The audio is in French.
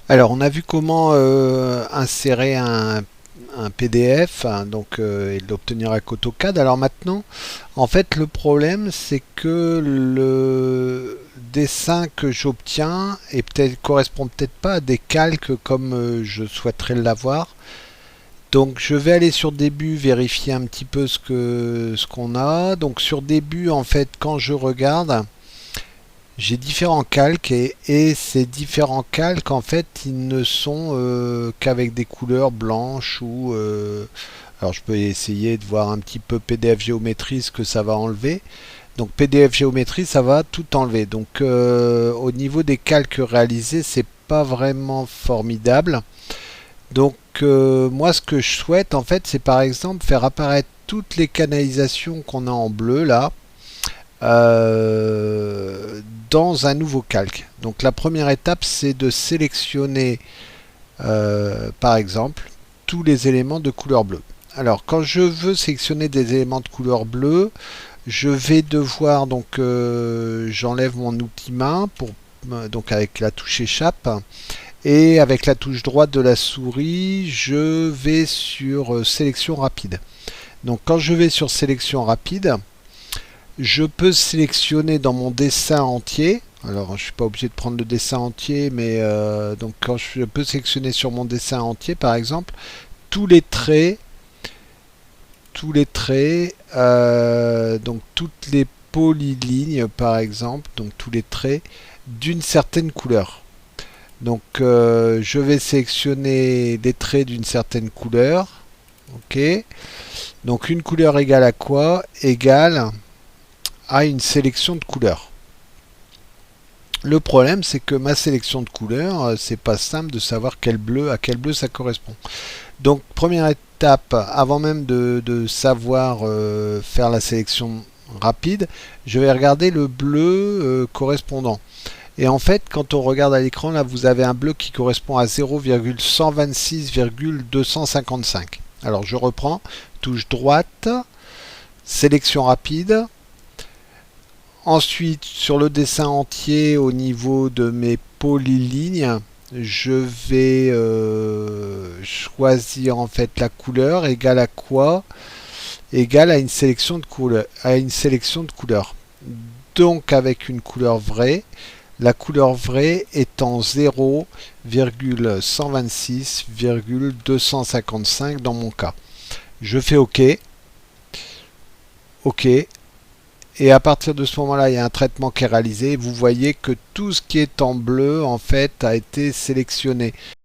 Alors, on a vu comment insérer un PDF, hein, et l'obtenir avec AutoCAD. Alors maintenant, en fait, le problème, c'est que le dessin que j'obtiens correspond peut-être pas à des calques comme je souhaiterais l'avoir. Donc, je vais aller sur début, vérifier un petit peu ce qu'on a. Donc, sur début, en fait, quand je regarde, j'ai différents calques et ces différents calques en fait ils ne sont qu'avec des couleurs blanches ou alors je peux essayer de voir un petit peu PDF géométrie ce que ça va enlever. Donc PDF géométrie ça va tout enlever. Donc au niveau des calques réalisés c'est pas vraiment formidable. Donc moi ce que je souhaite en fait c'est par exemple faire apparaître toutes les canalisations qu'on a en bleu là euh, dans un nouveau calque. Donc la première étape, c'est de sélectionner, par exemple, tous les éléments de couleur bleue. Alors quand je veux sélectionner des éléments de couleur bleue, je vais devoir donc j'enlève mon outil main pour donc avec la touche échappe et avec la touche droite de la souris, je vais sur sélection rapide. Donc quand je vais sur sélection rapide, je peux sélectionner dans mon dessin entier. Alors, je ne suis pas obligé de prendre le dessin entier, mais donc quand je peux sélectionner sur mon dessin entier, par exemple, tous les traits, donc toutes les polylignes, par exemple, donc tous les traits d'une certaine couleur. Donc, je vais sélectionner les traits d'une certaine couleur. Ok. Donc, une couleur égale à quoi? Égale à une sélection de couleurs. Le problème, c'est que ma sélection de couleurs, c'est pas simple de savoir à quel bleu ça correspond. Donc, première étape, avant même de savoir faire la sélection rapide, je vais regarder le bleu correspondant. Et en fait, quand on regarde à l'écran, là, vous avez un bleu qui correspond à 0,126,255. Alors, je reprends, touche droite, sélection rapide. Ensuite, sur le dessin entier, au niveau de mes polylignes, je vais choisir en fait la couleur égale à quoi? Égale à une sélection de couleurs. Donc avec une couleur vraie, la couleur vraie étant 0,126,255 dans mon cas. Je fais OK. OK. Et à partir de ce moment-là, il y a un traitement qui est réalisé. Vous voyez que tout ce qui est en bleu, en fait, a été sélectionné.